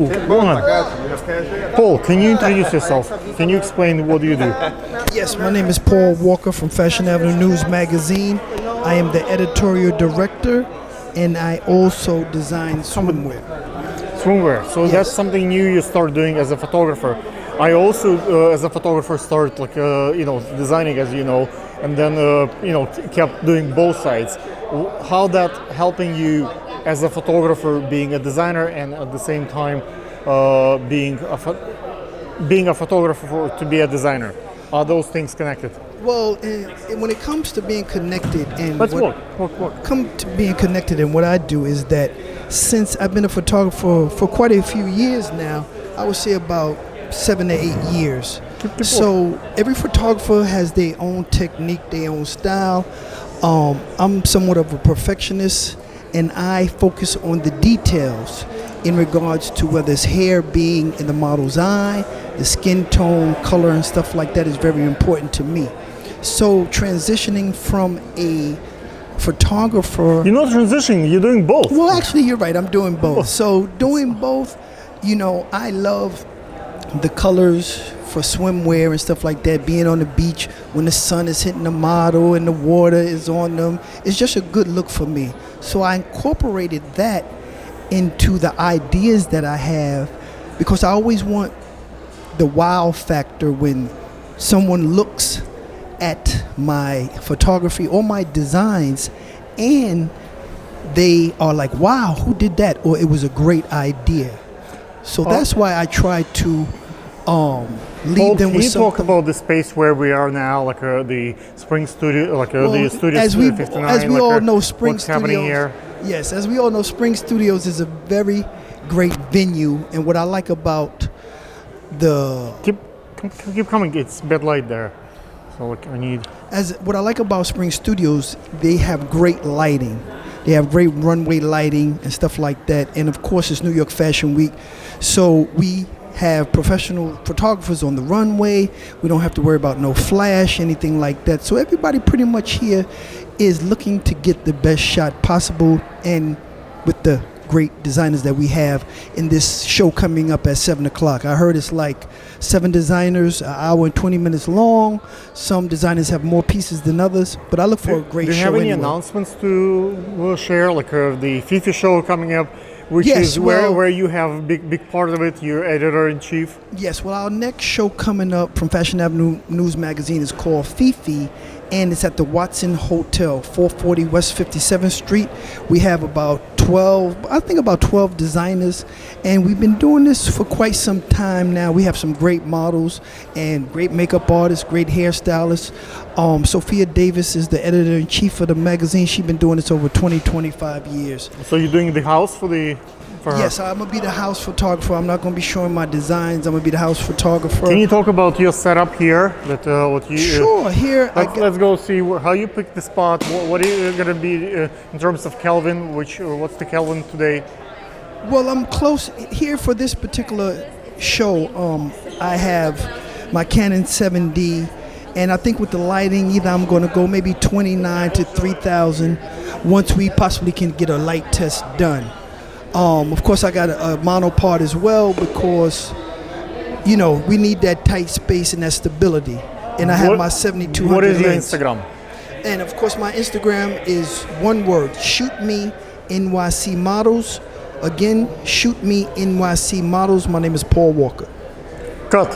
Go on. Paul, can you introduce yourself? Can you explain what do you do? Yes, my name is Paul Walker from Fashion Avenue News Magazine. I am the editorial director, and I also design swimwear. Swimwear. So Yes. that's something new you start doing as a photographer. I also, as a photographer, started designing, as you know, and then kept doing both sides. How that helping you as a photographer, being a designer, and at the same time being a photographer to be a designer? Are those things connected? Well, when it comes to being connected and Let's what, walk. come to being connected, and what I do is that since I've been a photographer for quite a few years now, I would say about 7 to 8 years. So every photographer has their own technique, their own style. I'm somewhat of a perfectionist, and I focus on the details in regards to whether it's hair being in the model's eye, the skin tone, color, and stuff like that is very important to me. So transitioning from a photographer... You're not transitioning, you're doing both. Well, actually, you're right. I'm doing both. So doing both, I love the colors for swimwear and stuff like that, being on the beach when the sun is hitting the model and the water is on them. It's just a good look for me. So I incorporated that into the ideas that I have, because I always want the wow factor when someone looks at my photography or my designs and they are like, wow, who did that? Or it was a great idea. So that's why I try to lead them with something. Can you talk about the space where we are now, like the Spring Studio, the Studio as 59? As we all know, Spring what's happening Studios. here? Yes, as we all know, Spring Studios is a very great venue, and what I like about the Keep coming. It's a bit light there, so I need. What I like about Spring Studios, they have great lighting. They have great runway lighting and stuff like that, and of course, it's New York Fashion Week, so we have professional photographers on the runway. We don't have to worry about no flash, anything like that. So everybody pretty much here is looking to get the best shot possible, and with the great designers that we have in this show coming up at 7 o'clock. I heard it's like 7 designers, an hour and 20 minutes long. Some designers have more pieces than others, but I look for a great show. Do you have any anyway. announcements to share, like the FIFA show coming up? Which Yes, is where you have a big part of it, your editor-in-chief? Yes, well, our next show coming up from Fashion Avenue News Magazine is called Fifi, and it's at the Watson Hotel, 440 West 57th Street. We have about 12 designers, and we've been doing this for quite some time now. We have some great models and great makeup artists, great hairstylists. Sophia Davis is the editor-in-chief of the magazine. She's been doing this over 25 years. So you're doing the house for her? Yes, I'm going to be the house photographer. I'm not going to be showing my designs. I'm going to be the house photographer. Can you talk about your setup here? Sure. Here, let's go see how you picked the spot. What is going to be in terms of Kelvin? What's the Kelvin today? Well, I'm close here for this particular show. I have my Canon 7D, and I think with the lighting, either I'm going to go maybe 29 to 3,000 once we possibly can get a light test done. Of course, I got a monopod as well because, we need that tight space and that stability. And I have my 7200 What is your lens. Instagram? And of course, my Instagram is one word: Shoot Me NYC Models. Again, Shoot Me NYC Models. My name is Paul Walker. Cut.